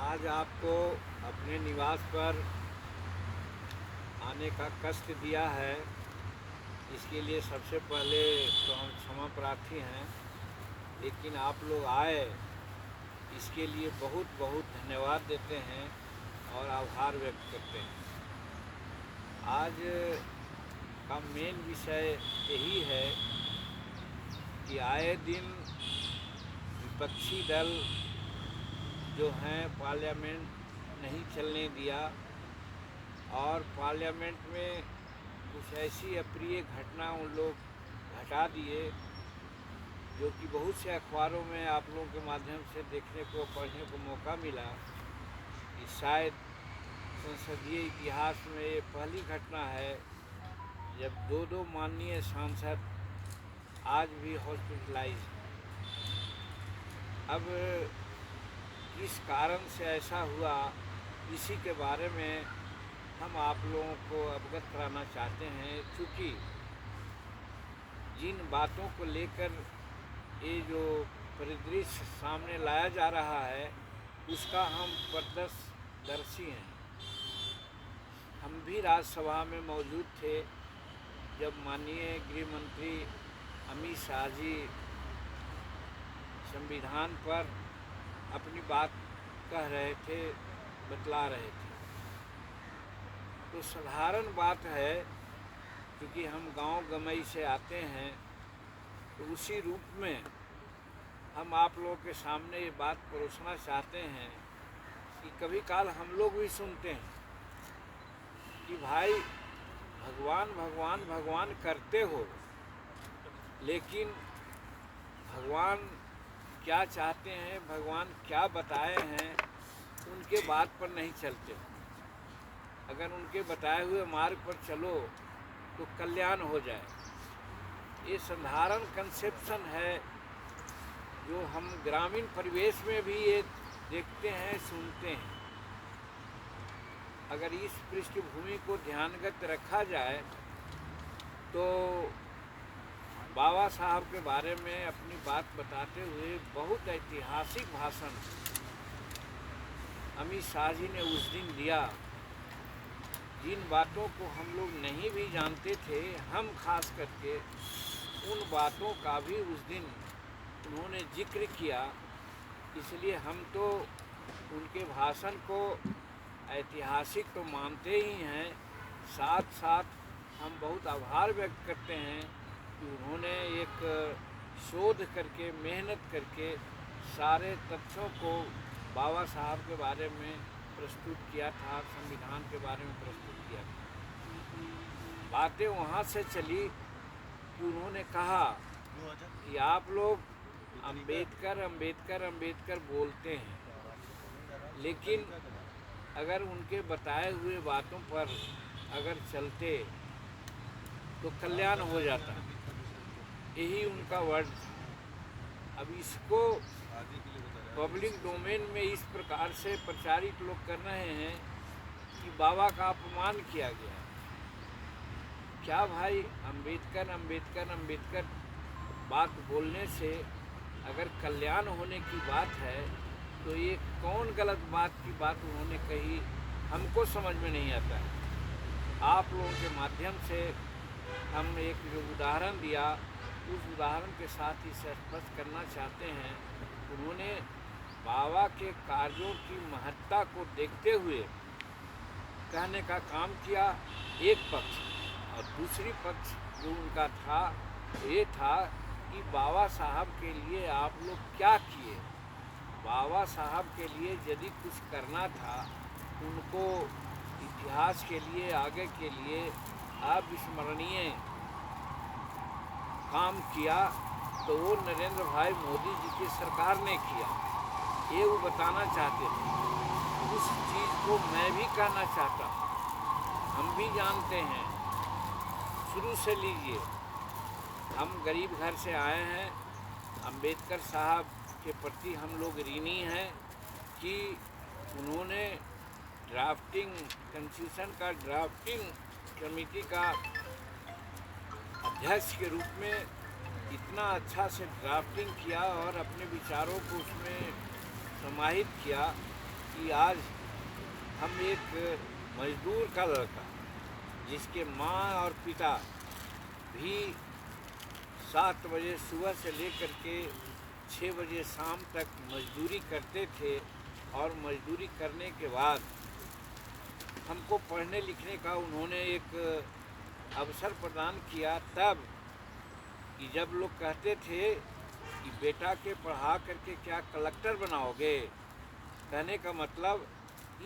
आज आपको अपने निवास पर आने का कष्ट दिया है, इसके लिए सबसे पहले तो हम क्षमा प्रार्थी हैं। लेकिन आप लोग आए, इसके लिए बहुत बहुत धन्यवाद देते हैं और आभार व्यक्त करते हैं। आज का मेन विषय यही है कि आए दिन विपक्षी दल जो हैं पार्लियामेंट नहीं चलने दिया और पार्लियामेंट में कुछ ऐसी अप्रिय घटना उन लोग घटा दिए जो कि बहुत से अखबारों में आप लोगों के माध्यम से देखने को पढ़ने को मौका मिला कि शायद संसदीय इतिहास में ये पहली घटना है जब दो माननीय सांसद आज भी हॉस्पिटलाइज। अब किस कारण से ऐसा हुआ, इसी के बारे में हम आप लोगों को अवगत कराना चाहते हैं। क्योंकि जिन बातों को लेकर ये जो परिदृश्य सामने लाया जा रहा है उसका हम प्रत्यक्षदर्शी हैं। हम भी राज्यसभा में मौजूद थे जब माननीय गृह मंत्री अमित शाह जी संविधान पर अपनी बात कह रहे थे, बतला रहे थे। तो साधारण बात है, क्योंकि हम गांव गमई से आते हैं, तो उसी रूप में हम आप लोगों के सामने ये बात परोसना चाहते हैं कि कभी काल हम लोग भी सुनते हैं कि भाई भगवान भगवान भगवान करते हो, लेकिन भगवान क्या चाहते हैं, भगवान क्या बताए हैं, उनके बात पर नहीं चलते। अगर उनके बताए हुए मार्ग पर चलो तो कल्याण हो जाए। ये साधारण कंसेप्शन है जो हम ग्रामीण परिवेश में भी ये देखते हैं, सुनते हैं। अगर इस पृष्ठभूमि को ध्यानगत रखा जाए तो बाबा साहब के बारे में अपनी बात बताते हुए बहुत ऐतिहासिक भाषण अमित शाह जी ने उस दिन दिया। जिन बातों को हम लोग नहीं भी जानते थे, हम खास करके उन बातों का भी उस दिन उन्होंने जिक्र किया। इसलिए हम तो उनके भाषण को ऐतिहासिक तो मानते ही हैं, साथ साथ हम बहुत आभार व्यक्त करते हैं कि उन्होंने एक शोध करके, मेहनत करके सारे तथ्यों को बाबा साहब के बारे में प्रस्तुत किया था, संविधान के बारे में प्रस्तुत किया था। बातें वहाँ से चली कि उन्होंने कहा कि आप लोग अंबेडकर अंबेडकर अंबेडकर बोलते हैं, लेकिन अगर उनके बताए हुए बातों पर अगर चलते तो कल्याण हो जाता। यही उनका वर्ड था। अब इसको पब्लिक डोमेन में इस प्रकार से प्रचारित लोग कर रहे हैं कि बाबा का अपमान किया गया। क्या भाई, अंबेडकर अंबेडकर अंबेडकर बात बोलने से अगर कल्याण होने की बात है तो ये कौन गलत बात की बात उन्होंने कही, हमको समझ में नहीं आता है। आप लोगों के माध्यम से हम एक जो उदाहरण दिया, उस उदाहरण के साथ ही स्पष्ट करना चाहते हैं। उन्होंने बाबा के कार्यों की महत्ता को देखते हुए कहने का काम किया, एक पक्ष। और दूसरी पक्ष जो उनका था ये था कि बाबा साहब के लिए आप लोग क्या किए। बाबा साहब के लिए यदि कुछ करना था, उनको इतिहास के लिए, आगे के लिए अविस्मरणीय काम किया, तो वो नरेंद्र भाई मोदी जी की सरकार ने किया। ये वो बताना चाहते थे। उस चीज़ को मैं भी कहना चाहता हूँ। हम भी जानते हैं, शुरू से लीजिए, हम गरीब घर से आए हैं। अंबेडकर साहब के प्रति हम लोग ऋणी हैं कि उन्होंने ड्राफ्टिंग कॉन्स्टिट्यूशन का ड्राफ्टिंग कमेटी का अध्यक्ष के रूप में इतना अच्छा से ड्राफ्टिंग किया और अपने विचारों को उसमें समाहित किया कि आज हम एक मजदूर का लड़का जिसके माँ और पिता भी 7 बजे सुबह से लेकर के 6 बजे शाम तक मजदूरी करते थे और मजदूरी करने के बाद हमको पढ़ने लिखने का उन्होंने एक अवसर प्रदान किया। तब कि जब लोग कहते थे कि बेटा के पढ़ा करके क्या कलेक्टर बनाओगे, कहने का मतलब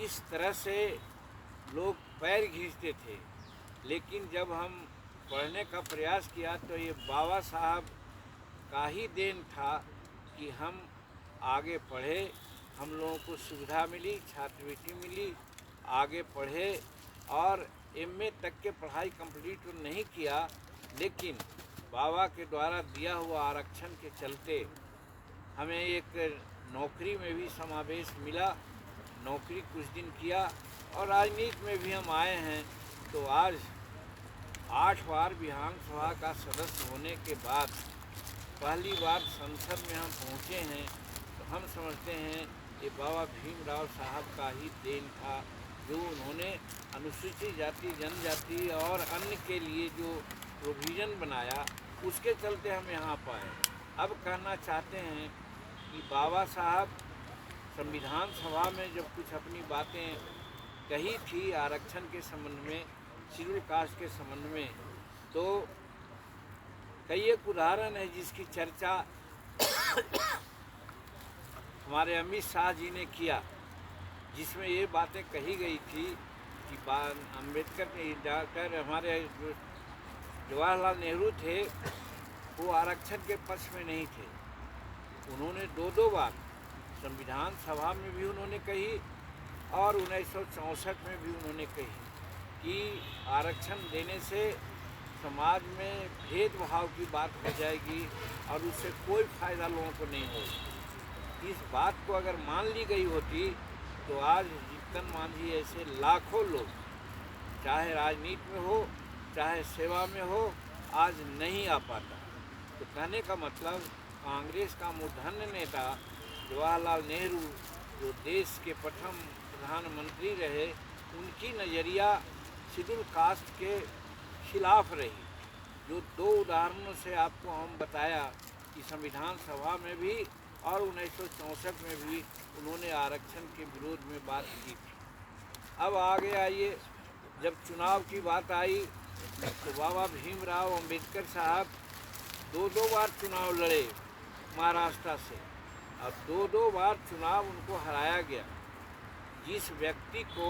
इस तरह से लोग पैर खींचते थे। लेकिन जब हम पढ़ने का प्रयास किया तो ये बाबा साहब का ही देन था कि हम आगे पढ़े, हम लोगों को सुविधा मिली, छात्रवृत्ति मिली, आगे पढ़े और एमए तक के पढ़ाई कंप्लीट तो नहीं किया, लेकिन बाबा के द्वारा दिया हुआ आरक्षण के चलते हमें एक नौकरी में भी समावेश मिला। नौकरी कुछ दिन किया और राजनीति में भी हम आए हैं। तो आज 8 बार विधानसभा का सदस्य होने के बाद पहली बार संसद में हम पहुँचे हैं। तो हम समझते हैं ये बाबा भीमराव साहब का ही देन था, जो उन्होंने अनुसूचित जाति, जनजाति और अन्य के लिए जो प्रोविज़न बनाया, उसके चलते हम यहाँ पाए। अब कहना चाहते हैं कि बाबा साहब संविधान सभा में जब कुछ अपनी बातें कही थी आरक्षण के संबंध में, शेड्यूल कास्ट के संबंध में, तो कई एक उदाहरण है जिसकी चर्चा हमारे अमित शाह जी ने किया, जिसमें ये बातें कही गई थी कि अम्बेडकर ने डॉक्टर हमारे जो जवाहरलाल नेहरू थे वो आरक्षण के पक्ष में नहीं थे। उन्होंने 2 बार संविधान सभा में भी उन्होंने कही और 1964 में भी उन्होंने कही कि आरक्षण देने से समाज में भेदभाव की बात हो जाएगी और उससे कोई फ़ायदा लोगों को नहीं होगा। इस बात को अगर मान ली गई होती तो आज जीतन मांझी ऐसे लाखों लोग, चाहे राजनीति में हो चाहे सेवा में हो, आज नहीं आ पाता। तो कहने का मतलब कांग्रेस का मूर्धन्य नेता जवाहरलाल नेहरू, जो देश के प्रथम प्रधानमंत्री रहे, उनकी नज़रिया शेड्यूल कास्ट के खिलाफ रही। जो 2 उदाहरणों से आपको हम बताया कि संविधान सभा में भी और 1964 में भी उन्होंने आरक्षण के विरोध में बात की थी। अब आगे आइए, जब चुनाव की बात आई तो बाबा भीमराव अम्बेडकर साहब 2 बार चुनाव लड़े महाराष्ट्र से, और 2 बार चुनाव उनको हराया गया। जिस व्यक्ति को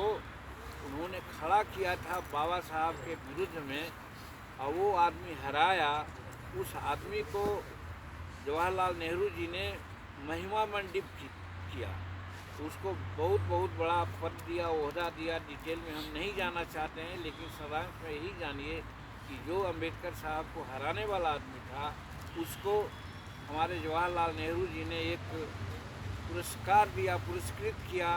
उन्होंने खड़ा किया था बाबा साहब के विरुद्ध में और वो आदमी हराया, उस आदमी को जवाहरलाल नेहरू जी ने महिमा मंडित किया। तो उसको बहुत बड़ा पद दिया, ओहदा दिया। डिटेल में हम नहीं जाना चाहते हैं, लेकिन सारांश में यही जानिए कि जो अम्बेडकर साहब को हराने वाला आदमी था, उसको हमारे जवाहरलाल नेहरू जी ने एक पुरस्कार दिया, पुरस्कृत किया,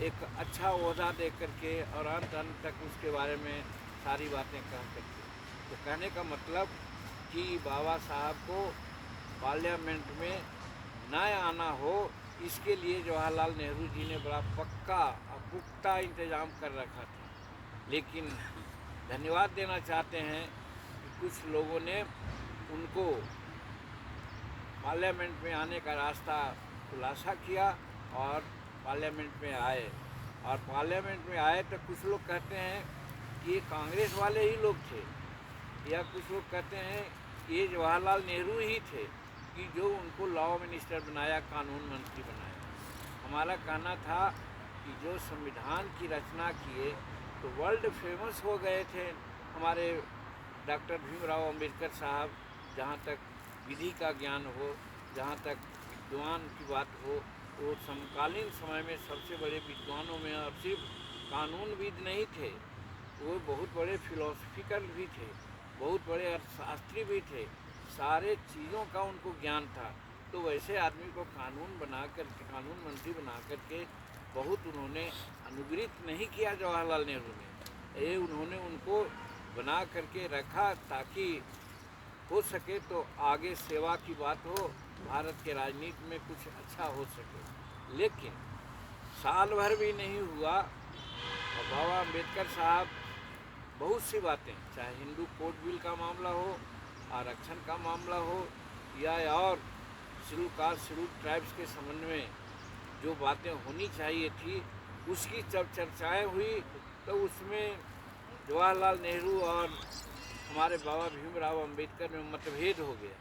एक अच्छा ओहदा दे करके, और अंत तक उसके बारे में सारी बातें कह करके। तो कहने का मतलब कि बाबा साहब को पार्लियामेंट में न आना हो, इसके लिए जवाहरलाल नेहरू जी ने बड़ा पक्का और पुख्ता इंतज़ाम कर रखा था। लेकिन धन्यवाद देना चाहते हैं कि कुछ लोगों ने उनको पार्लियामेंट में आने का रास्ता खुलासा किया और पार्लियामेंट में आए। और पार्लियामेंट में आए तो कुछ लोग कहते हैं कि ये कांग्रेस वाले ही लोग थे, या कुछ लोग कहते हैं कि ये जवाहरलाल नेहरू ही थे कि जो उनको लॉ मिनिस्टर बनाया, कानून मंत्री बनाया। हमारा कहना था कि जो संविधान की रचना किए तो वर्ल्ड फेमस हो गए थे हमारे डॉक्टर भीमराव अम्बेडकर साहब। जहाँ तक विधि का ज्ञान हो, जहाँ तक विद्वान की बात हो, वो समकालीन समय में सबसे बड़े विद्वानों में, और सिर्फ कानूनविद नहीं थे, वो बहुत बड़े फिलोसफिकल भी थे, बहुत बड़े अर्थशास्त्री भी थे। सारे चीज़ों का उनको ज्ञान था। तो वैसे आदमी को कानून बना करके, कानून मंत्री बना करके बहुत उन्होंने अनुग्रहित नहीं किया जवाहरलाल नेहरू ने। ये उन्होंने उनको बना करके रखा ताकि हो सके तो आगे सेवा की बात हो, भारत के राजनीति में कुछ अच्छा हो सके। लेकिन साल भर भी नहीं हुआ और बाबा अम्बेडकर साहब बहुत सी बातें, चाहे हिंदू कोड बिल का मामला हो, आरक्षण का मामला हो, या और शेड्यूल कास्ट शेड्यूल ट्राइब्स के संबंध में जो बातें होनी चाहिए थी, उसकी जब चर्चाएं हुई तो उसमें जवाहरलाल नेहरू और हमारे बाबा भीमराव अम्बेडकर में मतभेद हो गया।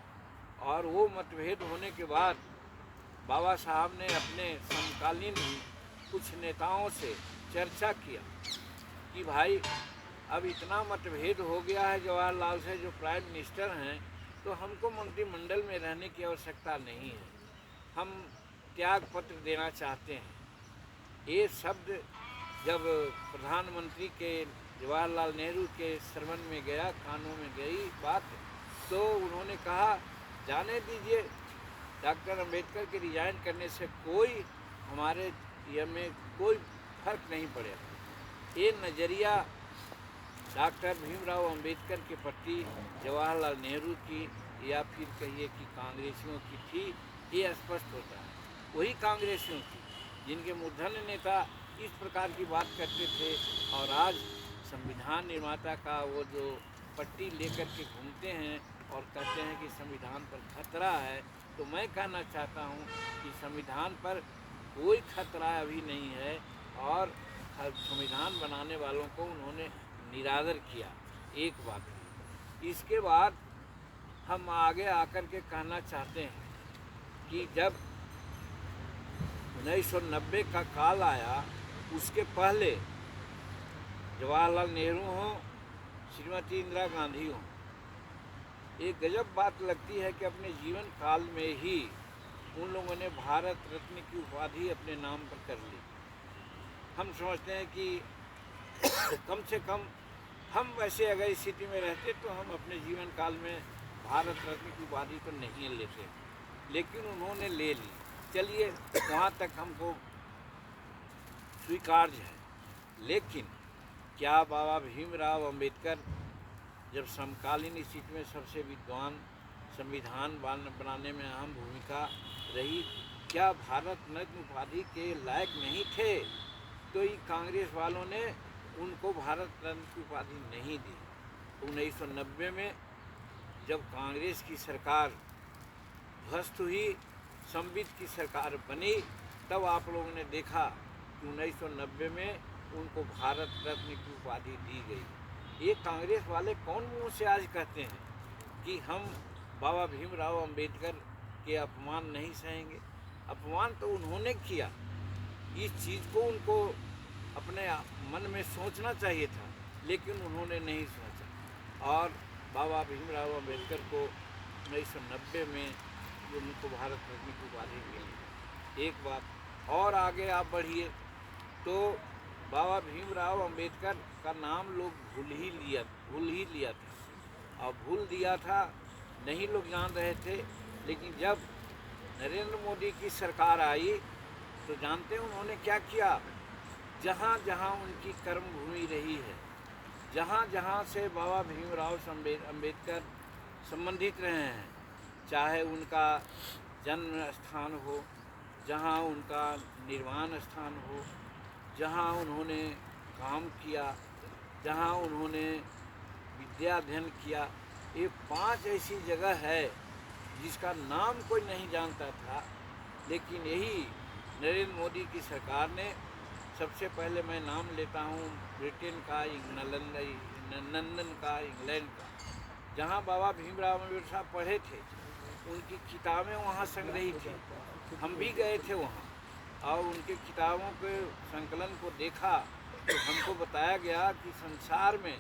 और वो मतभेद होने के बाद बाबा साहब ने अपने समकालीन कुछ नेताओं से चर्चा किया कि भाई अब इतना मतभेद हो गया है जवाहरलाल से, जो प्राइम मिनिस्टर हैं, तो हमको मंत्रिमंडल में रहने की आवश्यकता नहीं है, हम त्याग पत्र देना चाहते हैं। ये शब्द जब प्रधानमंत्री के जवाहरलाल नेहरू के श्रवण में गया, कानों में गई बात, तो उन्होंने कहा जाने दीजिए, डॉक्टर अंबेडकर के रिजाइन करने से कोई हमारे ये में कोई फर्क नहीं पड़ेगा। ये नज़रिया डॉक्टर भीमराव अंबेडकर के प्रति जवाहरलाल नेहरू की या फिर कहिए कि कांग्रेसियों की थी, ये स्पष्ट होता है। वही कांग्रेसियों की जिनके मूर्धन्य नेता इस प्रकार की बात करते थे, और आज संविधान निर्माता का वो जो पट्टी लेकर के घूमते हैं और कहते हैं कि संविधान पर खतरा है, तो मैं कहना चाहता हूँ कि संविधान पर कोई खतरा अभी नहीं है, और संविधान बनाने वालों को उन्होंने निरादर किया। एक बात। इसके बाद हम आगे आकर के कहना चाहते हैं कि जब 1990 का काल आया, उसके पहले जवाहरलाल नेहरू हों, श्रीमती इंदिरा गांधी हों, एक गजब बात लगती है कि अपने जीवन काल में ही उन लोगों ने भारत रत्न की उपाधि अपने नाम पर कर ली। हम समझते हैं कि कम से कम हम वैसे अगर स्थिति में रहते तो हम अपने जीवन काल में भारत रत्न की उपाधि तो नहीं लेते, लेकिन उन्होंने ले ली। चलिए वहाँ तक हमको स्वीकार्य है। लेकिन क्या बाबा भीमराव अम्बेडकर जब समकालीन स्थिति में सबसे विद्वान, संविधान बनाने में अहम भूमिका रही, क्या भारत रत्न उपाधि के लायक नहीं थे? तो ये कांग्रेस वालों ने उनको भारत रत्न की उपाधि नहीं दी। 1990 में जब कांग्रेस की सरकार ध्वस्त हुई, संविद की सरकार बनी, तब आप लोगों ने देखा कि 1990 में उनको भारत रत्न की उपाधि दी गई। ये कांग्रेस वाले कौन मुंह से आज कहते हैं कि हम बाबा भीमराव अम्बेडकर के अपमान नहीं सहेंगे? अपमान तो उन्होंने किया, इस चीज़ को उनको अपने मन में सोचना चाहिए था, लेकिन उन्होंने नहीं सोचा। और बाबा भीमराव अम्बेडकर को 1990 में जो उनको भारत रत्न की उपाधि मिली। एक बात और आगे आप बढ़िए तो बाबा भीमराव अम्बेडकर का नाम लोग भूल ही लिया था, और भूल दिया था, नहीं लोग जान रहे थे। लेकिन जब नरेंद्र मोदी की सरकार आई तो जानते हैं उन्होंने क्या किया? जहाँ जहाँ उनकी कर्मभूमि रही है, जहाँ जहाँ से बाबा भीमराव अम्बेडकर संबंधित रहे हैं, चाहे उनका जन्म स्थान हो, जहाँ उनका निर्वाण स्थान हो, जहाँ उन्होंने काम किया, जहाँ उन्होंने विद्या अध्ययन किया, ये 5 ऐसी जगह है जिसका नाम कोई नहीं जानता था। लेकिन यही नरेंद्र मोदी की सरकार ने, सबसे पहले मैं नाम लेता हूँ ब्रिटेन का, लंदन का, इंग्लैंड का, जहाँ बाबा भीमराव अम्बेडकर साहब पढ़े थे, उनकी किताबें वहाँ संग्रहित थी। हम भी गए थे वहाँ और उनके किताबों के संकलन को देखा तो हमको बताया गया कि संसार में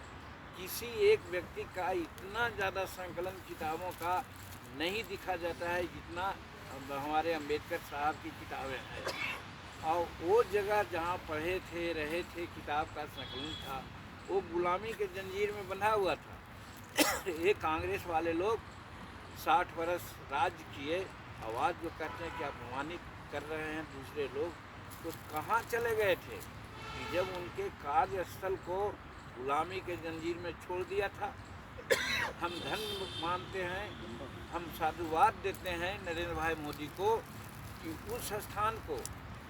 किसी एक व्यक्ति का इतना ज़्यादा संकलन किताबों का नहीं दिखा जाता है जितना हमारे अम्बेडकर साहब की किताबें हैं। और वो जगह जहाँ पढ़े थे, रहे थे, किताब का संकलन था, वो गुलामी के जंजीर में बंधा हुआ था। ये कांग्रेस वाले लोग 60 वर्ष राज्य किए, आवाज़ जो कहते हैं कि अपमानित कर रहे हैं दूसरे लोग, तो कहाँ चले गए थे कि जब उनके कार्यस्थल को गुलामी के जंजीर में छोड़ दिया था। हम धन्य मानते हैं, हम साधुवाद देते हैं नरेंद्र भाई मोदी को कि उस स्थान को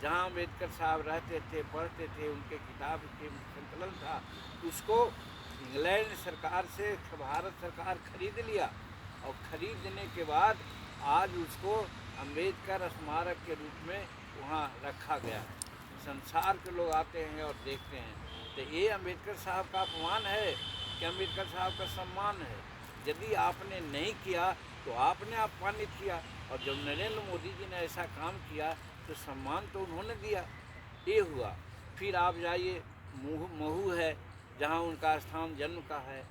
जहाँ अम्बेडकर साहब रहते थे, पढ़ते थे, उनके किताब के संकलन था, उसको इंग्लैंड सरकार से भारत सरकार खरीद लिया और खरीदने के बाद आज उसको अम्बेडकर स्मारक के रूप में वहाँ रखा गया है। संसार के लोग आते हैं और देखते हैं। तो ये अम्बेडकर साहब का अपमान है कि अम्बेडकर साहब का सम्मान है? यदि आपने नहीं किया तो आपने अपमानित किया, और जब नरेंद्र मोदी जी ने ऐसा काम किया तो सम्मान तो उन्होंने दिया। ये हुआ। फिर आप जाइए, महू है जहाँ उनका स्थान जन्म का है,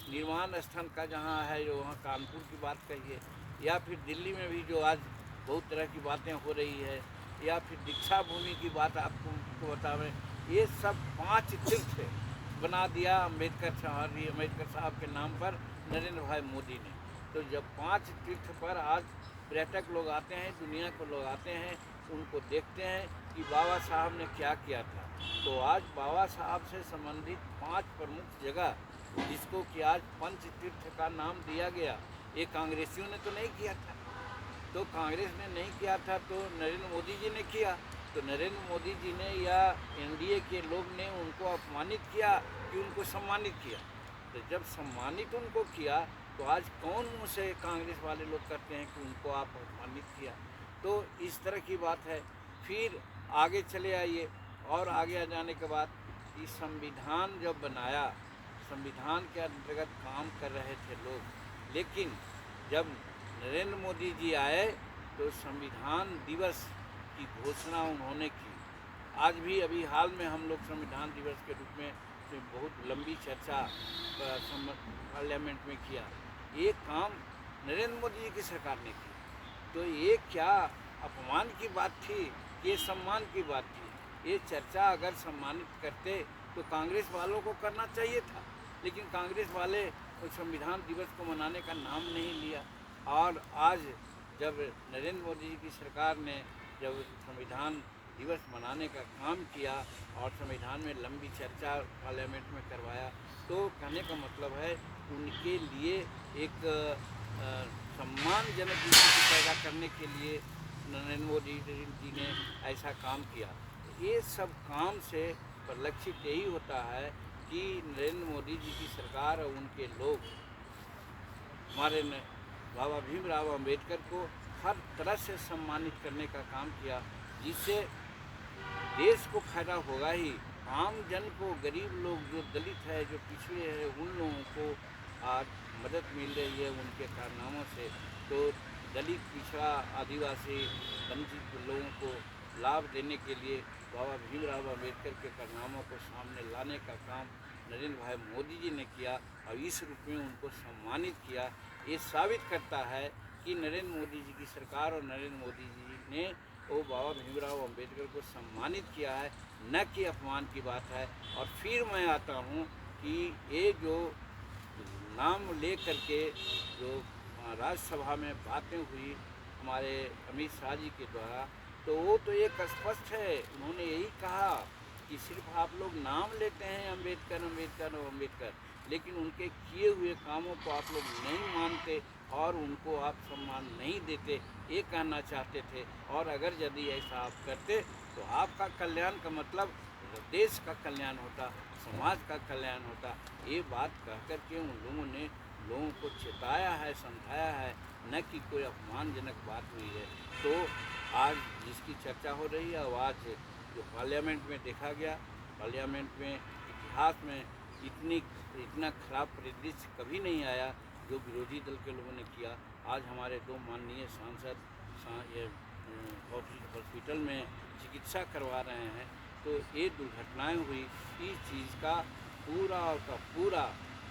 निर्माण स्थल का जहाँ है जो वहाँ कानपुर की बात कहिए, या फिर दिल्ली में भी जो आज बहुत तरह की बातें हो रही है, या फिर दीक्षा भूमि की बात आपको बतावें, ये सब 5 तीर्थ बना दिया अम्बेडकर साहब के नाम पर नरेंद्र भाई मोदी ने। तो जब 5 तीर्थ पर आज पर्यटक लोग आते हैं, दुनिया के लोग आते हैं, उनको देखते हैं कि बाबा साहब ने क्या किया था। तो आज बाबा साहब से संबंधित 5 प्रमुख जगह, जिसको कि आज पंच तीर्थ का नाम दिया गया, ये कांग्रेसियों ने तो नहीं किया था। तो कांग्रेस ने नहीं किया था तो नरेंद्र मोदी जी ने किया। तो नरेंद्र मोदी जी ने या एनडीए के लोग ने उनको अपमानित किया कि उनको सम्मानित किया। तो जब सम्मानित उनको किया तो आज कौन मुँह से कांग्रेस वाले लोग करते हैं कि उनको आप अपमानित किया? तो इस तरह की बात है। फिर आगे चले आइए, और आगे आ जाने के बाद ये संविधान जब बनाया, संविधान के अंतर्गत काम कर रहे थे लोग, लेकिन जब नरेंद्र मोदी जी आए तो संविधान दिवस की घोषणा उन्होंने की। आज भी अभी हाल में हम लोग संविधान दिवस के रूप में बहुत लंबी चर्चा पार्लियामेंट में किया। ये काम नरेंद्र मोदी जी की सरकार ने की। तो ये क्या अपमान की बात थी, ये सम्मान की बात थी? ये चर्चा अगर सम्मानित करते तो कांग्रेस वालों को करना चाहिए था, लेकिन कांग्रेस वाले संविधान दिवस को मनाने का नाम नहीं लिया। और आज जब नरेंद्र मोदी जी की सरकार ने जब संविधान दिवस मनाने का काम किया और संविधान में लंबी चर्चा पार्लियामेंट में करवाया, तो कहने का मतलब है उनके लिए एक सम्मानजनक स्थिति पैदा करने के लिए नरेंद्र मोदी जी ने ऐसा काम किया। ये सब काम से परिलक्षित यही होता है कि नरेंद्र मोदी जी की सरकार और उनके लोग हमारे बाबा भीमराव अम्बेडकर को हर तरह से सम्मानित करने का काम किया, जिससे देश को फायदा होगा ही। आम जन को, गरीब लोग जो दलित है, जो पिछड़े हैं, उन लोगों को आज मदद मिल रही है उनके कारनामों से। तो दलित, पिछड़ा, आदिवासी, वंचित लोगों को लाभ देने के लिए बाबा भीमराव अम्बेडकर के कारनामों को सामने लाने का काम नरेंद्र भाई मोदी जी ने किया और इस रूप में उनको सम्मानित किया। ये साबित करता है कि नरेंद्र मोदी जी की सरकार और नरेंद्र मोदी जी ने वो बाबा भीमराव अम्बेडकर को सम्मानित किया है, न कि अपमान की बात है। और फिर मैं आता हूँ कि ये जो नाम ले करके जो राज्यसभा में बातें हुई हमारे अमित शाह जी के द्वारा, तो वो तो एक स्पष्ट है। उन्होंने यही कहा कि सिर्फ आप लोग नाम लेते हैं अम्बेडकर अम्बेडकर और अम्बेडकर, लेकिन उनके किए हुए कामों को आप लोग नहीं मानते और उनको आप सम्मान नहीं देते, ये कहना चाहते थे। और अगर यदि ऐसा आप करते तो आपका कल्याण का मतलब देश का कल्याण होता, समाज का कल्याण होता। ये बात कह कर के उन लोगों ने लोगों को चेताया है, समझाया है, न कि कोई अपमानजनक बात हुई है। तो आज जिसकी चर्चा हो रही है, आज जो पार्लियामेंट में देखा गया, पार्लियामेंट में इतिहास में इतना खराब परिदृश्य कभी नहीं आया जो विरोधी दल के लोगों ने किया। आज हमारे 2 माननीय सांसद हॉस्पिटल में चिकित्सा करवा रहे हैं, तो ये दुर्घटनाएं हुई। इस चीज़ का पूरा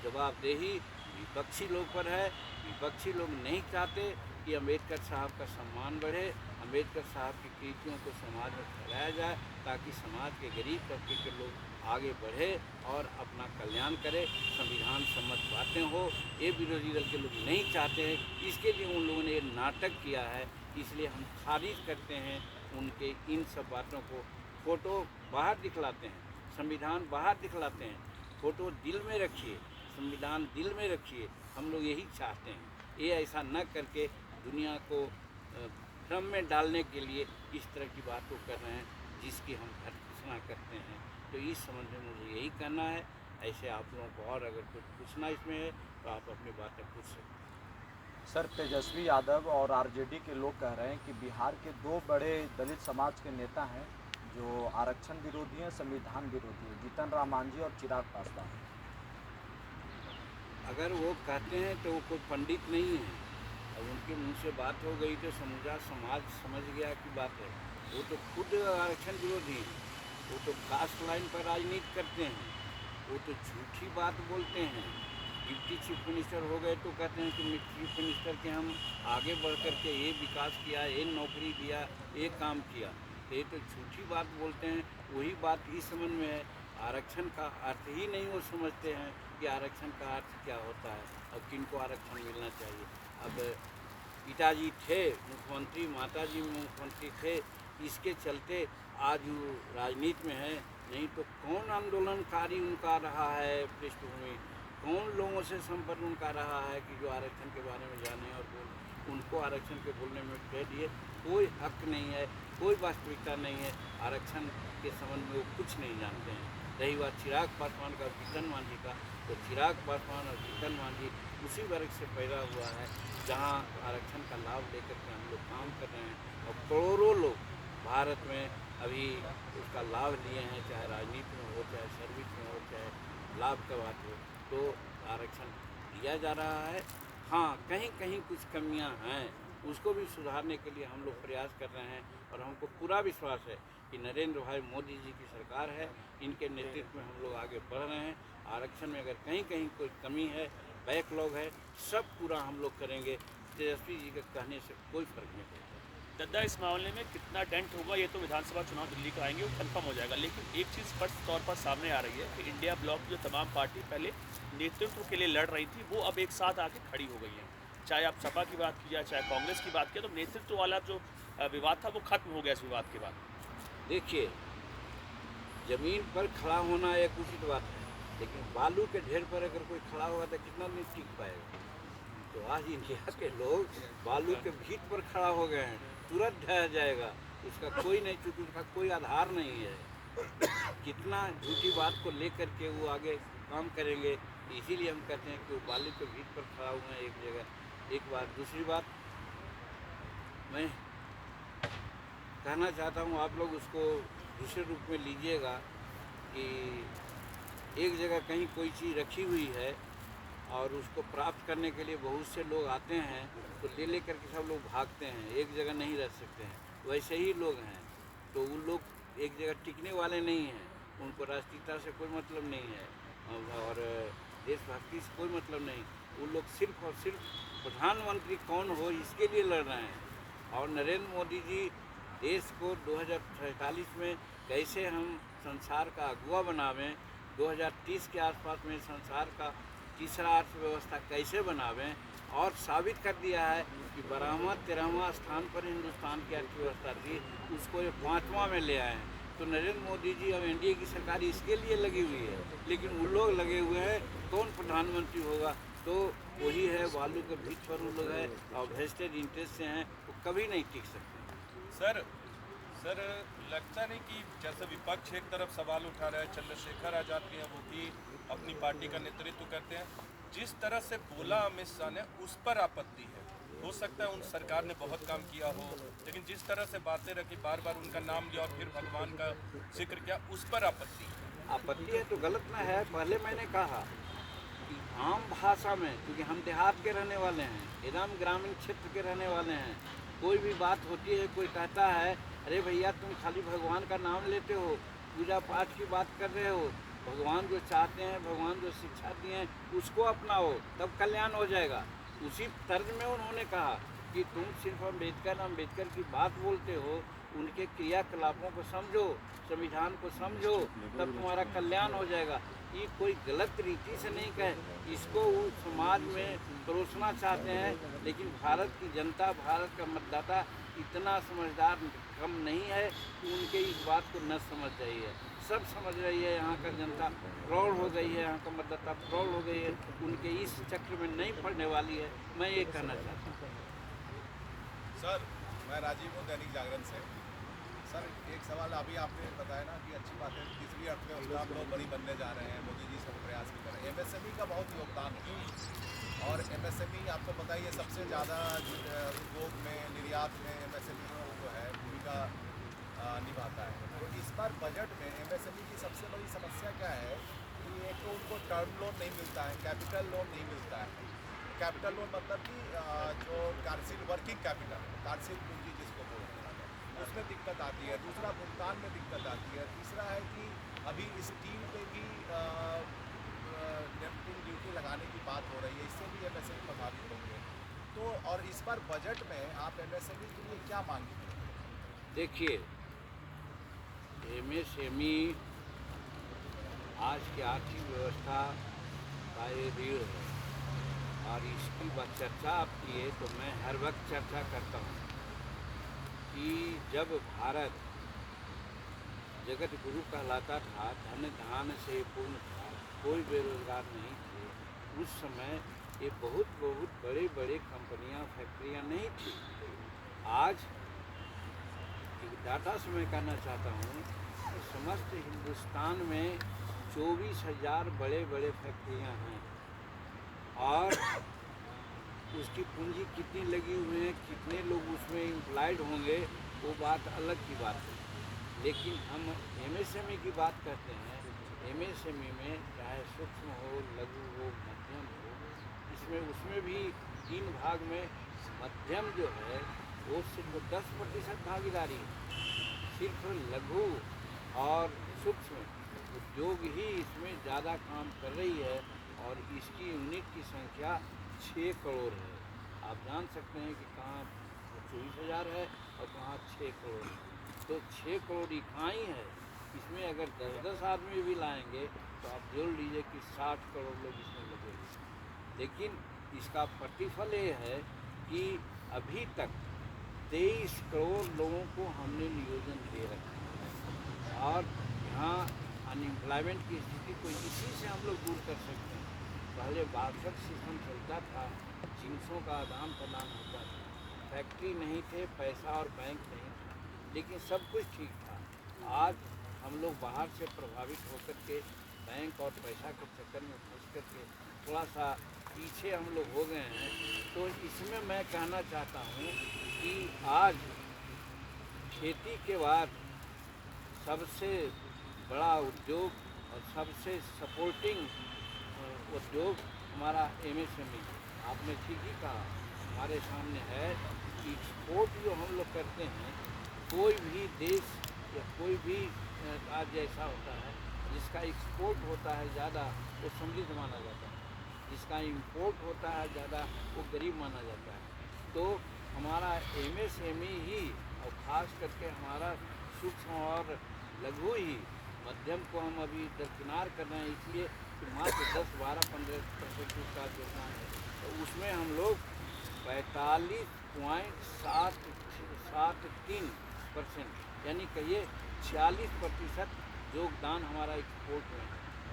जवाबदेही विपक्षी लोग पर है। विपक्षी लोग नहीं चाहते कि अम्बेडकर साहब का सम्मान बढ़े, अम्बेडकर साहब की कृतियों को समाज में फैलाया जाए, ताकि समाज के गरीब तबके के लोग आगे बढ़े और अपना कल्याण करे, संविधान सम्मत बातें हो। ये विरोधी दल के लोग नहीं चाहते हैं, इसके लिए उन लोगों ने ये नाटक किया है। इसलिए हम खारिज करते हैं उनके इन सब बातों को। फ़ोटो बाहर दिखलाते हैं, संविधान बाहर दिखलाते हैं, फ़ोटो दिल में रखिए, संविधान दिल में रखिए। हम लोग यही चाहते हैं। ये ऐसा न करके दुनिया को भ्रम में डालने के लिए इस तरह की बात को कर रहे हैं। जिसकी हम भर्त्सना करते हैं। तो इस संबंध में मुझे यही कहना है। ऐसे आप लोगों को और अगर कुछ पूछना इसमें है तो आप अपनी बातें पूछ सकते हैं। सर, तेजस्वी यादव और आरजेडी के लोग कह रहे हैं कि बिहार के 2 बड़े दलित समाज के नेता हैं जो आरक्षण विरोधी हैं, संविधान विरोधी हैं, जीतन राम मांझी और चिराग पासवान। अगर वो कहते हैं तो वो कोई पंडित नहीं है। अब उनके मुंह से बात हो गई तो समूचा समाज समझ गया कि बात है। वो तो खुद आरक्षण विरोधी हैं। वो तो कास्ट लाइन पर राजनीति करते हैं। वो तो झूठी बात बोलते हैं। डिप्टी चीफ मिनिस्टर हो गए तो कहते हैं कि चीफ मिनिस्टर के हम आगे बढ़ कर के ये विकास किया, ये नौकरी दिया, ये काम किया। तो ये तो झूठी बात बोलते हैं। वही बात इस संबंध में है। आरक्षण का अर्थ ही नहीं वो समझते हैं कि आरक्षण का अर्थ क्या होता है और किनको आरक्षण मिलना चाहिए। अब पिताजी थे मुख्यमंत्री, माताजी मुख्यमंत्री थे, इसके चलते आज वो राजनीति में है। नहीं तो कौन आंदोलनकारी उनका रहा है पृष्ठभूमि, कौन लोगों से संपर्क उनका रहा है कि जो आरक्षण के बारे में जाने और बोले। उनको आरक्षण के बोलने में कह दिए कोई हक नहीं है, कोई वास्तविकता नहीं है। आरक्षण के संबंध में वो कुछ नहीं जानते हैं। रही बात चिराग पासवान का, जीतन मांझी का, तो चिराग पासवान और जीतन मांझी उसी वर्ग से पैदा हुआ है जहां आरक्षण का लाभ लेकर के हम लोग काम कर रहे हैं और करोड़ों लोग भारत में अभी उसका लाभ लिए हैं, चाहे राजनीति में हो, चाहे सर्विस में हो, चाहे लाभ का बात हो। तो आरक्षण दिया जा रहा है। हाँ, कहीं कहीं कुछ कमियां हैं, उसको भी सुधारने के लिए हम लोग प्रयास कर रहे हैं और हमको पूरा विश्वास है कि नरेंद्र भाई मोदी जी की सरकार है, इनके नेतृत्व में हम लोग आगे बढ़ रहे हैं। आरक्षण में अगर कहीं कहीं कोई कमी है, बैकलॉग है, सब पूरा हम लोग करेंगे। तेजस्वी जी के कहने से कोई फर्क नहीं पड़ता। दद्दा, इस मामले में कितना डेंट होगा ये तो विधानसभा चुनाव दिल्ली का आएंगे वो कंफर्म हो जाएगा, लेकिन एक चीज़ स्पष्ट तौर पर सामने आ रही है कि इंडिया ब्लॉक जो तमाम पार्टी पहले नेतृत्व के लिए लड़ रही थी वो अब एक साथ आके खड़ी हो गई हैं। चाहे आप सपा की बात की जाए, चाहे कांग्रेस की बात की, तो नेतृत्व वाला जो विवाद था वो खत्म हो गया इस विवाद के बाद। देखिए, जमीन पर खड़ा होना एक उचित बात है, लेकिन बालू के ढेर पर अगर कोई खड़ा हुआ तो कितना दिन टिक पाएगा। तो आज इंडिया के लोग बालू के भीत पर खड़ा हो गए हैं, तुरंत ढह जाएगा, उसका कोई नहीं, चूँकि उसका कोई आधार नहीं है। कितना झूठी बात को लेकर के वो आगे काम करेंगे। इसीलिए हम कहते हैं कि वो बालू के भीत पर खड़ा हुए हैं एक जगह। एक बात। दूसरी बात, मैं कहना चाहता हूँ आप लोग उसको दूसरे रूप में लीजिएगा कि एक जगह कहीं कोई चीज़ रखी हुई है और उसको प्राप्त करने के लिए बहुत से लोग आते हैं, तो ले लेकर के सब लोग भागते हैं, एक जगह नहीं रह सकते हैं। वैसे ही लोग हैं, तो वो लोग एक जगह टिकने वाले नहीं हैं। उनको राष्ट्रीयता से कोई मतलब नहीं है और देशभक्ति से कोई मतलब नहीं। वो लोग सिर्फ और सिर्फ प्रधानमंत्री कौन हो इसके लिए लड़ रहे हैं। और नरेंद्र मोदी जी देश को 2047 में कैसे हम संसार का अगुवा बनावें, 2030 के आसपास में संसार का तीसरा अर्थव्यवस्था कैसे बनावें, और साबित कर दिया है कि 12वां 13वां स्थान पर हिंदुस्तान की अर्थव्यवस्था थी, उसको ये 5वां में ले आए हैं। तो नरेंद्र मोदी जी और एनडीए की सरकार इसके लिए लगी हुई है, लेकिन वो लोग लगे हुए हैं कौन प्रधानमंत्री होगा, तो वही है बालू के भीत पर वो लोग हैं और वेस्टेड इंटरेस्ट से हैं, वो कभी नहीं टिक सकते। सर लगता नहीं कि जैसे विपक्ष एक तरफ सवाल उठा रहा है, चंद्रशेखर आज़ाद भी हैं, वो भी अपनी पार्टी का नेतृत्व करते हैं, जिस तरह से बोला अमित शाह ने उस पर आपत्ति है। हो सकता है उन सरकार ने बहुत काम किया हो, लेकिन जिस तरह से बातें रखी, बार बार उनका नाम लिया और फिर भगवान का जिक्र किया, उस पर आपत्ति है तो गलत ना है। पहले मैंने कहा कि आम भाषा में, क्योंकि हम देहात के रहने वाले हैं, एकदम ग्रामीण क्षेत्र के रहने वाले हैं, कोई भी बात होती है, कोई कहता है अरे भैया तुम खाली भगवान का नाम लेते हो, पूजा पाठ की बात कर रहे हो, भगवान जो चाहते हैं, भगवान जो शिक्षा दिए हैं उसको अपनाओ, तब कल्याण हो जाएगा। उसी तर्ज में उन्होंने कहा कि तुम सिर्फ अम्बेडकर की बात बोलते हो, उनके क्रियाकलापों को समझो, संविधान को समझो, तब तुम्हारा कल्याण हो जाएगा। ये कोई गलत रीति से नहीं कहे, इसको वो समाज में परोसना चाहते हैं, लेकिन भारत की जनता, भारत का मतदाता इतना समझदार कम नहीं है कि उनके इस बात को न समझ रही है। सब समझ रही है, यहाँ का जनता प्रौढ़ हो गई है, यहाँ का मतदाता प्रौढ़ हो गई है, उनके इस चक्र में नहीं पड़ने वाली है। मैं ये कहना चाहता हूँ। सर, मैं राजीव हूँ दैनिक जागरण से। सर, एक सवाल अभी आपने बताया ना कि अच्छी बात है, तीसरी अर्थव्यवस्था हम लोग बड़ी बनने जा रहे हैं, मोदी जी सब प्रयास की तरह। एमएसएमई का बहुत योगदान है और एमएसएमई आपको पता ही है सबसे ज़्यादा उद्योग में, निर्यात में एमएसएमई जो है भूमिका निभाता है। तो इस बार बजट में एमएसएमई की सबसे बड़ी समस्या क्या है कि एक तो उनको टर्म लोन नहीं मिलता है, कैपिटल लोन नहीं मिलता है। कैपिटल लोन मतलब कि जो कार्यशील वर्किंग कैपिटल, कार्यशील पूंजी जिसको बोलते हैं, उसमें दिक्कत आती है। दूसरा भुगतान में दिक्कत आती है। तीसरा है कि अभी स्टील पे भी डंपिंग ड्यूटी लगाने की बात हो रही है, इससे भी एमएसएमई प्रभावित होंगे। तो और इस बार बजट में आप एमएसएमई के लिए क्या मांगेंगे? देखिए, एमएसएमई आज की आर्थिक व्यवस्था का ये रीढ़ है और इसकी बात चर्चा आप किए तो मैं हर वक्त चर्चा करता हूँ कि जब भारत जगत गुरु कहलाता था, धन धान से पूर्ण था, कोई बेरोजगार नहीं थे, उस समय ये बहुत बहुत बड़े बड़े कंपनियां, फैक्ट्रियां नहीं थी। आज एक डाटा से मैं कहना चाहता हूँ कि समस्त हिंदुस्तान में 24,000 बड़े बड़े फैक्ट्रियां हैं और उसकी पूंजी कितनी लगी हुई है, कितने लोग उसमें एम्प्लॉयड होंगे, वो बात अलग की बात है। लेकिन हम एमएसएमई की बात करते हैं। एमएसएमई में चाहे सूक्ष्म हो, लघु हो, मध्यम हो, इसमें उसमें भी 3 भाग में मध्यम जो है वो सिर्फ 10% भागीदारी है। सिर्फ लघु और सूक्ष्म उद्योग ही इसमें ज़्यादा काम कर रही है और इसकी यूनिट की संख्या 6 करोड़ है। आप जान सकते हैं कि कहाँ 24,000 है और कहाँ 6 करोड़ है। तो 6 करोड़ इकाई है, इसमें अगर 10-10 आदमी भी लाएंगे तो आप जोड़ लीजिए कि 60 करोड़ लोग इसमें लगेंगे। लेकिन इसका प्रतिफल ये है कि अभी तक 23 करोड़ लोगों को हमने नियोजन दे रखा है और यहाँ अनएम्प्लॉयमेंट की स्थिति को इसी से हम लोग दूर कर सकते हैं। पहले बासठ सिस्टम चलता था, जिनसों का आदान प्रदान होता था, फैक्ट्री नहीं थे, पैसा और बैंक नहीं था, लेकिन सब कुछ ठीक था। आज हम लोग बाहर से प्रभावित होकर के बैंक और पैसा के चक्कर में फंस करके थोड़ा सा पीछे हम लोग हो गए हैं। तो इसमें मैं कहना चाहता हूँ कि आज खेती के बाद सबसे बड़ा उद्योग और सबसे सपोर्टिंग उद्योग हमारा एमएसएमई। आपने ठीक ही कहा, हमारे सामने है कि एक्सपोर्ट जो हम लोग करते हैं, कोई भी देश या कोई भी राज्य ऐसा होता है जिसका एक्सपोर्ट होता है ज़्यादा, वो समृद्ध माना जाता है, जिसका इंपोर्ट होता है ज़्यादा, वो गरीब माना जाता है। तो हमारा एमएसएमई ही और ख़ास करके हमारा सूक्ष्म और लघु ही, मध्यम को हम अभी दरकिनार कर रहे हैं इसलिए कि मात्र 10-12-15% उसका योगदान है। तो उसमें हम लोग 45.73% यानी कहिए 46% योगदान हमारा एक्सपोर्ट में है।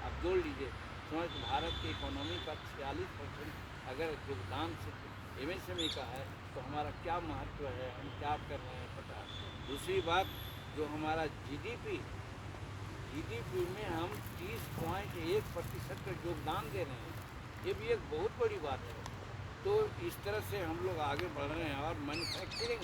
आप जोड़ लीजिए, समझ भारत की इकोनॉमी का 46% अगर योगदान सिर्फ एमएसएमई का है तो हमारा क्या महत्व है, हम क्या कर रहे हैं पता। दूसरी बात, जो हमारा जीडीपी में हम 30.1% का योगदान दे रहे हैं, ये भी एक बहुत बड़ी बात है। तो इस तरह से हम लोग आगे बढ़ रहे हैं और मैन्युफैक्चरिंग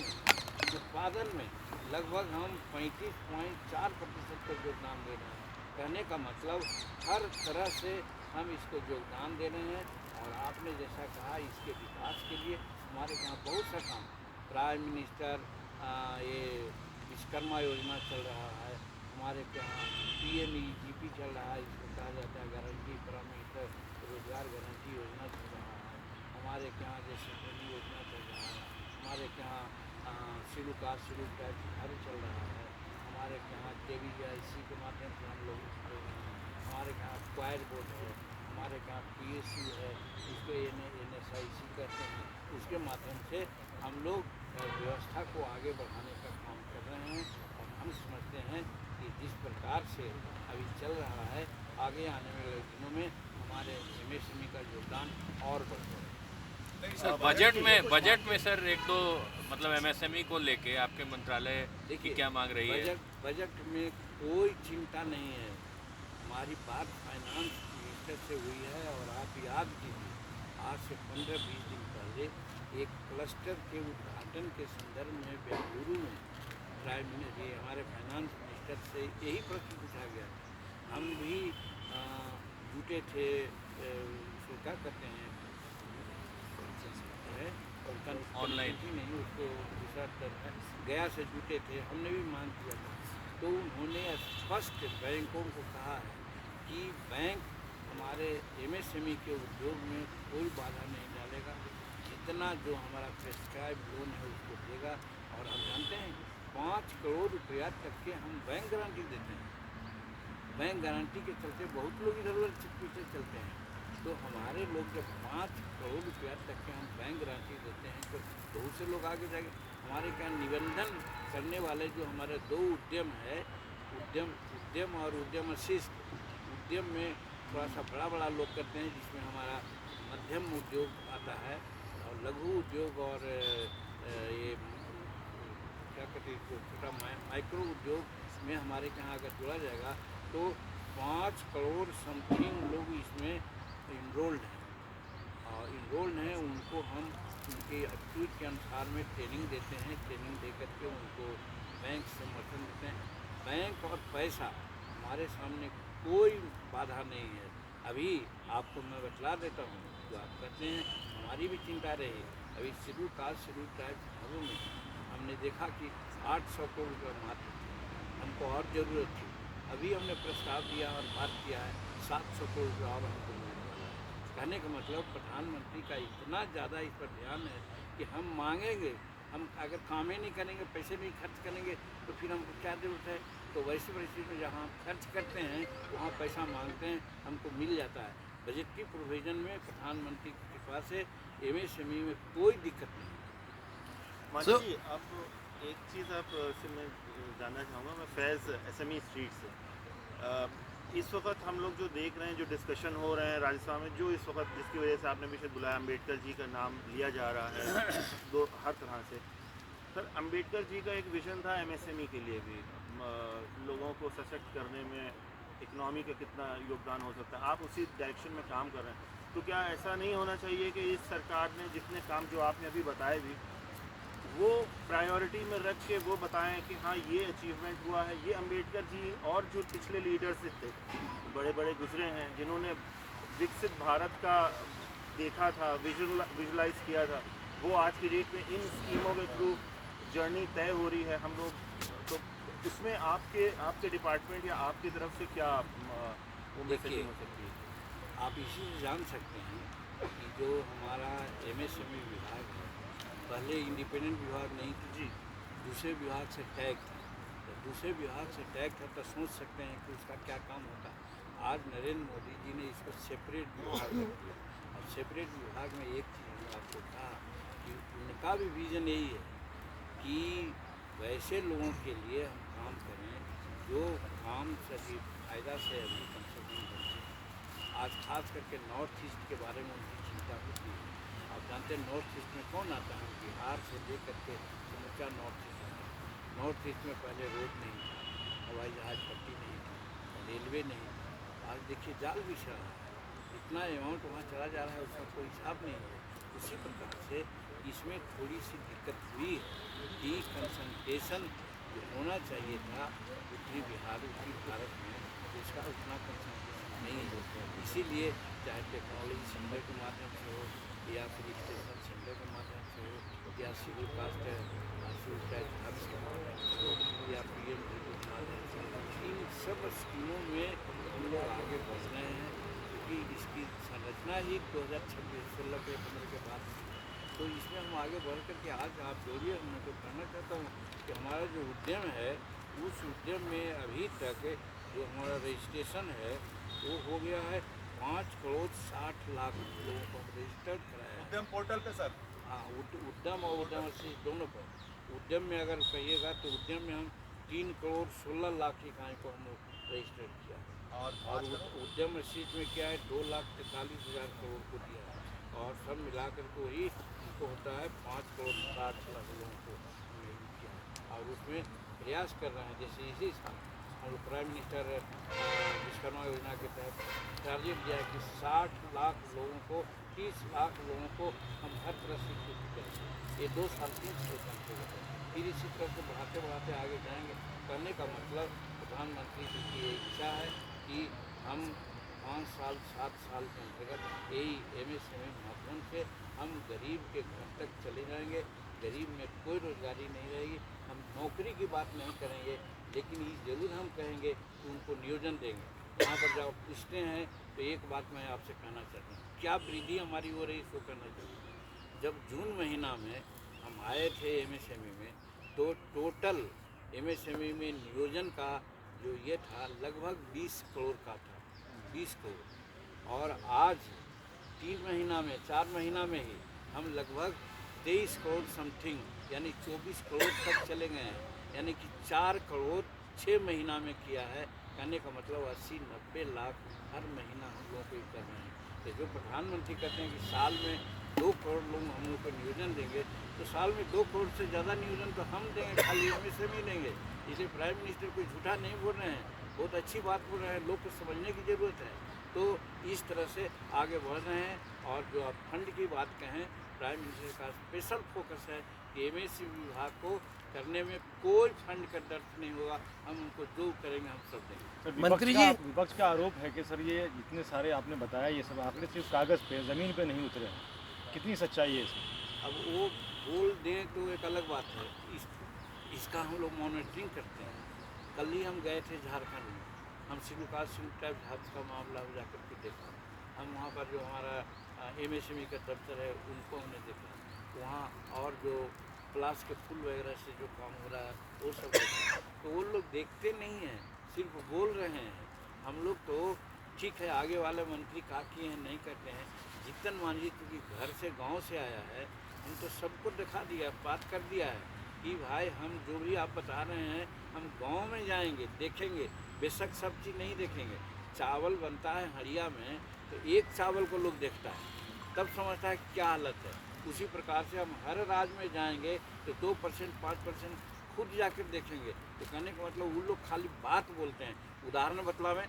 उत्पादन में लगभग हम 35.4% का योगदान दे रहे हैं। कहने का मतलब हर तरह से हम इसको योगदान दे रहे हैं। और आपने जैसा कहा, इसके विकास के लिए हमारे यहाँ बहुत सा काम, प्राइम मिनिस्टर ये विश्वकर्मा योजना चल रहा है, हमारे यहाँ PMEGP चल रहा है, इसको कहा जाता है गारंटी प्रॉमिस रोजगार गारंटी योजना चल रहा है, हमारे यहाँ जैसे ट्रेनिंग योजना चल रहा है, हमारे यहाँ शेड्यूल कास्ट शेड्यूल ट्राइब घर चल रहा है, हमारे यहाँ KVIC के माध्यम से हम लोग कर रहे हैं, हमारे यहाँ क्वायर बोर्ड है, हमारे यहाँ PSU है, इसको NSIC कहते हैं, उसके माध्यम से हम लोग व्यवस्था को आगे बढ़ाने का काम कर रहे हैं। और हम समझते हैं कि जिस प्रकार से अभी चल रहा है, आगे आने वाले दिनों में हमारे एमएसएमई का योगदान और बढ़ेगा। नहीं बजट में सर एक दो मतलब एमएसएमई को लेके आपके मंत्रालय की क्या मांग रही है? बजट में कोई चिंता नहीं है। हमारी बात फाइनेंस मिनिस्टर से हुई है और आप याद कीजिए आज से 15-20 दिन पहले एक क्लस्टर के उद्घाटन के संदर्भ में बेंगलुरु में प्राइम मिनिस्टर हमारे फाइनेंस मिनिस्टर से यही प्रश्न पूछा गया। हम भी जुटे थे, उसको क्या कहते हैं ऑनलाइन ही नहीं, उसको दूसरा टर्म है, गया से जुटे थे, हमने भी मांग किया था। तो उन्होंने स्पष्ट बैंकों को कहा है कि बैंक हमारे एमएसएमई के उद्योग में कोई बाधा नहीं डालेगा, जितना जो हमारा प्रेस्क्राइब लोन है उसको देगा। और हम जानते हैं 5 करोड़ रुपया तक के हम बैंक गारंटी देते हैं। बैंक गारंटी के चलते बहुत लोग इधर उधर पीछे चलते हैं। तो हमारे लोग जब 5 करोड़ रुपया तक के हम बैंक गारंटी देते हैं तो बहुत से लोग आगे जाके हमारे क्या निबंधन करने वाले जो हमारे 2 उद्यम है, उद्यम और उद्यम अशिष्ट। उद्यम में थोड़ा सा बड़ा लोग करते हैं, जिसमें हमारा मध्यम उद्योग आता है और लघु उद्योग और ये क्या कहते हैं छोटा माइक्रो उद्योग में हमारे यहाँ अगर जोड़ा जाएगा तो 5 करोड़ समथिंग लोग इसमें इनरोल्ड हैं। उनको हम उनके एप्टीट्यूड के अनुसार में ट्रेनिंग देते हैं। ट्रेनिंग दे करके उनको बैंक समर्थन देते हैं। बैंक और पैसा हमारे सामने कोई बाधा नहीं है। अभी आपको मैं बतला देता हूँ, जो आप कहते हैं हमारी भी चिंता रही। अभी शेड्यूल कास्ट शेड्यूल ट्राइब घरों में हमने देखा कि 800 करोड़ रुपये मात्र हमको और ज़रूरत थी। अभी हमने प्रस्ताव दिया और बात किया है 700 करोड़ रुपये और हमको मिलने वाला है। कहने का मतलब प्रधानमंत्री का इतना ज़्यादा इस पर ध्यान है कि हम मांगेंगे, हम अगर काम ही नहीं करेंगे, पैसे नहीं खर्च करेंगे तो फिर हमको क्या जरूरत है। तो वैसी परिस्थिति में जहाँ खर्च करते हैं वहाँ पैसा मांगते हैं, हमको मिल जाता है। बजट की प्रोविज़न में प्रधानमंत्री की कृपा से एमएसएमई में कोई दिक्कत नहीं। मानी जी, अब एक चीज़ आप से मैं जानना चाहूँगा, मैं फैज़ एसएमई स्ट्रीट से इस वक्त हम लोग जो देख रहे हैं, जो डिस्कशन हो रहे हैं राजस्थान में, जो इस वक्त जिसकी वजह से आपने भी शायद बुलाया, अम्बेडकर जी का नाम लिया जा रहा है हर तरह से। सर, अम्बेडकर जी का एक विज़न था एमएसएमई के लिए भी, लोगों को सशक्त करने में इकनॉमी का कितना योगदान हो सकता है, आप उसी डायरेक्शन में काम कर रहे हैं। तो क्या ऐसा नहीं होना चाहिए कि इस सरकार ने जितने काम जो आपने अभी बताए भी वो प्रायोरिटी में रख के वो बताएं कि हाँ ये अचीवमेंट हुआ है। ये अम्बेडकर जी और जो पिछले लीडर्स थे बड़े गुजरे हैं, जिन्होंने विकसित भारत का देखा था, विजुलाइज किया था, वो आज की डेट में इन स्कीमों के थ्रू जर्नी तय हो रही है हम लोग। तो इसमें आपके डिपार्टमेंट या आपकी तरफ से क्या वो मैसेजिंग हो सकती है? आप इसी से जान सकते हैं कि जो हमारा एमएसएमई विभाग है, पहले इंडिपेंडेंट विभाग नहीं थी जी, दूसरे विभाग से टैग था। तो दूसरे विभाग से टैग था तो सोच सकते हैं कि उसका क्या काम होता। आज नरेंद्र मोदी जी ने इसको सेपरेट विभाग रख दिया। और सेपरेट विभाग में एक चीज़ हमने आपको कहा कि उनका भी विज़न यही है कि वैसे लोगों के लिए हम काम करें जो काम से फ़ायदा से अभी कम से कम बचे। आज खास करके नॉर्थ ईस्ट के बारे में उनकी चिंता होती है। आप जानते हैं नॉर्थ ईस्ट में कौन आता है? बिहार से लेकर के समूचा नॉर्थ ईस्ट आता है। नॉर्थ ईस्ट में पहले रोड नहीं था, हवाई जहाज पट्टी नहीं थी, रेलवे नहीं था। आज देखिए जाल बिछ रहा है, इतना अमाउंट वहाँ चला जा रहा है, उसका कोई हिसाब नहीं है। उसी प्रकार से इसमें थोड़ी सी दिक्कत हुई कि कंसंट्रेशन जो होना चाहिए था उत्तरी भारत में, उसका उतना कंसंट्रेशन नहीं है। इसीलिए चाहे टेक्नोलॉजी सेंटर के माध्यम से हो या फिर स्टेशन सेंटर के माध्यम से हो या सिविल कास्ट सिविल टैक्स हब्स के माध्यम से हो या पीएम के माध्यम से, इन सब स्कीमों में हम लोग आगे बढ़ रहे हैं। क्योंकि इसकी संरचना ही 2016 के 15 के बाद, तो इसमें हम आगे बढ़ कर के आज आप जोड़िए। मैं तो कहना चाहता हूँ कि हमारा जो उद्यम है, उस उद्यम में अभी तक जो हमारा रजिस्ट्रेशन है वो हो गया है 5 करोड़ 60 लाख लोगों को रजिस्टर्ड कराया है उद्यम पोर्टल पे सर। हाँ, उद्यम और उद्यम अशिष्ट दोनों पर। उद्यम में अगर कहिएगा तो उद्यम में हम 3 करोड़ 16 लाख इकाई को हम लोग रजिस्टर्ड किया है। और उद्यम अशिष्ट में क्या है 2,43,000 करोड़ को दिया है। और सब मिलाकर के वही उनको होता है 5 करोड़ 60 लाख लोगों को हमने किया है। और उसमें प्रयास कर रहे हैं, जैसे इसी साल हम लोग प्राइम मिनिस्टर विश्वकर्मा योजना के तहत टारगेट दिया है कि 60 लाख लोगों को 30 लाख लोगों को हम हर तरह से शिक्षित करेंगे। ये 2 साल 3 साल का होगा, फिर इसी तरह से बढ़ाते बढ़ाते आगे जाएंगे। कहने का मतलब प्रधानमंत्री जी की ये इच्छा है कि हम 5 साल 7 साल के अंतर्गत यही MSME माध्यम से हम गरीब के घर तक चले जाएंगे। गरीब में कोई रोजगारी नहीं रहेगी। हम नौकरी की बात नहीं करेंगे, लेकिन ये जरूर हम कहेंगे कि उनको नियोजन देंगे। यहाँ पर जब पूछते हैं तो एक बात मैं आपसे कहना चाहता हूँ, क्या वृद्धि हमारी हो रही इसको कहना चाहूँगा। जब जून महीना में हम आए थे MSME में, तो टोटल MSME में नियोजन का जो ये था लगभग 20 करोड़ का था, 20 करोड़। और आज 3 महीना में 4 महीना में ही हम लगभग 23 करोड़ समथिंग यानी 24 करोड़ तक चले गए हैं। यानी कि 4 करोड़ 6 महीना में किया है। कहने का मतलब 80-90 लाख हर महीना हम लोगों को कर रहे हैं। तो जो प्रधानमंत्री कहते हैं कि साल में 2 करोड़ लोग हम लोग को नियोजन देंगे, तो साल में 2 करोड़ से ज़्यादा नियोजन तो हम देंगे, खाली MSME देंगे। इसलिए प्राइम मिनिस्टर कोई झूठा नहीं बोल रहे हैं, बहुत अच्छी बात बोल रहे हैं। लोग को समझने की ज़रूरत है। तो इस तरह से आगे बढ़ रहे हैं। और जो आप फंड की बात कहें, प्राइम मिनिस्टर का स्पेशल फोकस है कि MSME विभाग को करने में कोई फंड का दर्द नहीं होगा। हम उनको जो करेंगे हम सब देंगे। सर, मंत्री जी विपक्ष का आरोप है कि सर ये जितने सारे आपने बताया ये सब आंकड़े सिर्फ कागज़ पे ज़मीन पे नहीं उतरे हैं। कितनी सच्चाई है इसमें? अब वो बोल दें तो एक अलग बात है। इसका हम लोग मॉनिटरिंग करते हैं। कल ही हम गए थे झारखंड में, हम शेड्यूल कास्ट टाइप हाथ का मामला जा कर के देखा। हम वहाँ पर जो हमारा MSME का दफ्तर है उनको हमने देखा वहाँ, और जो प्लास के फूल वगैरह से जो काम हो रहा है वो सब देखा। तो वो लोग देखते नहीं हैं, सिर्फ बोल रहे हैं। हम लोग तो ठीक है, आगे वाले मंत्री क्या किए हैं नहीं करते हैं। जीतन मांझी क्योंकि घर से गांव से आया है, हम तो सबको दिखा दिया, बात कर दिया है कि भाई हम जो भी आप बता रहे हैं हम गांव में जाएंगे, देखेंगे। बेशक सब चीज़ नहीं देखेंगे। चावल बनता है हड़िया में, तो एक चावल को लोग देखता है तब समझता है क्या हालत है। उसी प्रकार से हम हर राज्य में जाएंगे तो 2% 5% खुद जाकर देखेंगे। तो कहने का मतलब वो लोग खाली बात बोलते हैं, उदाहरण बतलावें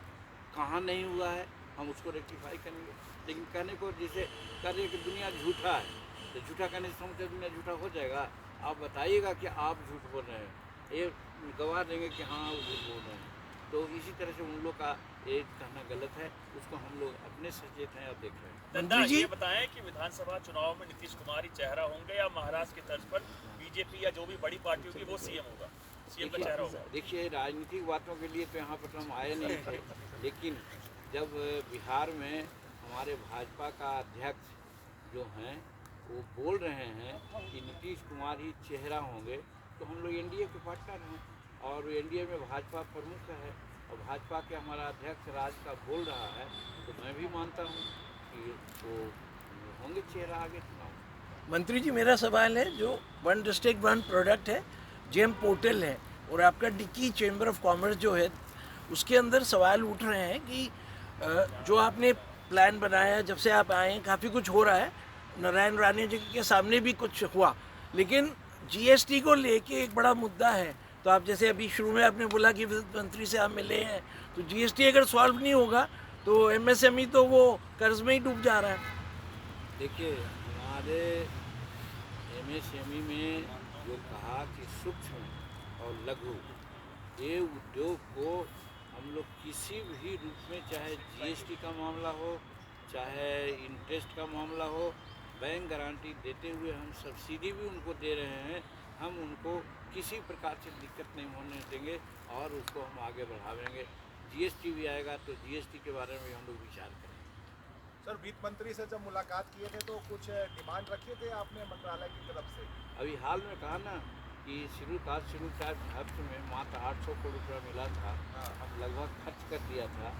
कहाँ नहीं हुआ है हम उसको रेक्टिफाई करेंगे। लेकिन कहने को जैसे कह रहे कि दुनिया झूठा है, तो झूठा कहने से समझते दुनिया झूठा हो जाएगा। आप बताइएगा कि आप झूठ बोल रहे हैं, ये गवाह देंगे कि हाँ वो झूठ बोल रहे हैं। तो इसी तरह से उन लोग का एक कहना गलत है, उसको हम लोग अपने सचेत हैं और देख रहे हैं। नंदा ये बताएं कि विधानसभा चुनाव में नीतीश कुमार ही चेहरा होंगे या महाराष्ट्र की तर्ज पर बीजेपी या जो भी बड़ी पार्टी होगी वो सीएम होगा, सीएम का चेहरा होगा? देखिए, राजनीतिक बातों के लिए तो यहाँ पर हम आए नहीं थे, लेकिन जब बिहार में हमारे भाजपा का अध्यक्ष जो हैं वो बोल रहे हैं कि नीतीश कुमार ही चेहरा होंगे, तो हम लोग एनडीए के पार्टनर हैं और एनडीए में भाजपा प्रमुख है और भाजपा के हमारा अध्यक्ष राज्य का बोल रहा है, तो मैं भी मानता हूँ कि वो होंगे चेहरा आगे चुनाव। मंत्री जी मेरा सवाल है, जो वन डिस्ट्रिक्ट वन प्रोडक्ट है, जेम पोर्टल है और आपका डिक्की चैम्बर ऑफ कॉमर्स जो है, उसके अंदर सवाल उठ रहे हैं कि जो आपने प्लान बनाया जब से आप आए हैं काफ़ी कुछ हो रहा है, नारायण राणे जी के सामने भी कुछ हुआ, लेकिन जीएसटी को लेके एक बड़ा मुद्दा है। तो आप जैसे अभी शुरू में आपने बोला कि वित्त मंत्री से आप मिले हैं, तो जीएसटी अगर सॉल्व नहीं होगा तो एमएसएमई तो वो कर्ज में ही डूब जा रहा है। देखिए, हमारे एमएसएमई में जो कहा कि सूक्ष्म और लघु ये उद्योग को हम लोग किसी भी रूप में, चाहे जीएसटी का मामला हो, चाहे इंटरेस्ट का मामला हो, बैंक गारंटी देते हुए हम सब्सिडी भी उनको दे रहे हैं। हम उनको किसी प्रकार से दिक्कत नहीं होने देंगे और उसको हम आगे बढ़ावेंगे। जीएसटी भी आएगा तो जीएसटी के बारे में हम लोग विचार करेंगे। सर, वित्त मंत्री से जब मुलाकात किए थे तो कुछ डिमांड रखे थे आपने मंत्रालय की तरफ से? अभी हाल में कहा ना कि शेड्यूल कास्ट शेड्यूल ट्राइब हफ्ते में मात्र 800 करोड़ रुपया मिला था, हम लगभग खर्च कर दिया था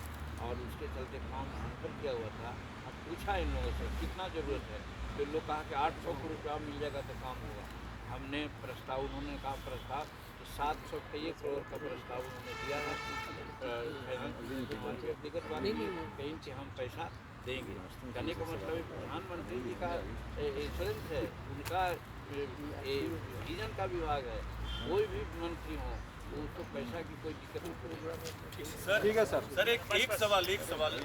और उसके चलते काम अंतर किया हुआ था। हम पूछा इन लोगों से कितना ज़रूरत है, तो लोग कहा कि 800 करोड़ रुपया मिल जाएगा तो काम होगा। हमने प्रस्ताव, उन्होंने कहा प्रस्ताव, तो 700 करोड़ का प्रस्ताव उन्होंने दिया है। व्यक्तिगत बात कहीं कि हम पैसा देंगे। कहने का मतलब है प्रधानमंत्री जी का इंश्योरेंस है, उनका विजन का विभाग है, कोई भी मंत्री हो तो उसको पैसा की कोई दिक्कत नहीं पड़ेगी। सर ठीक है सर। सर एक सवाल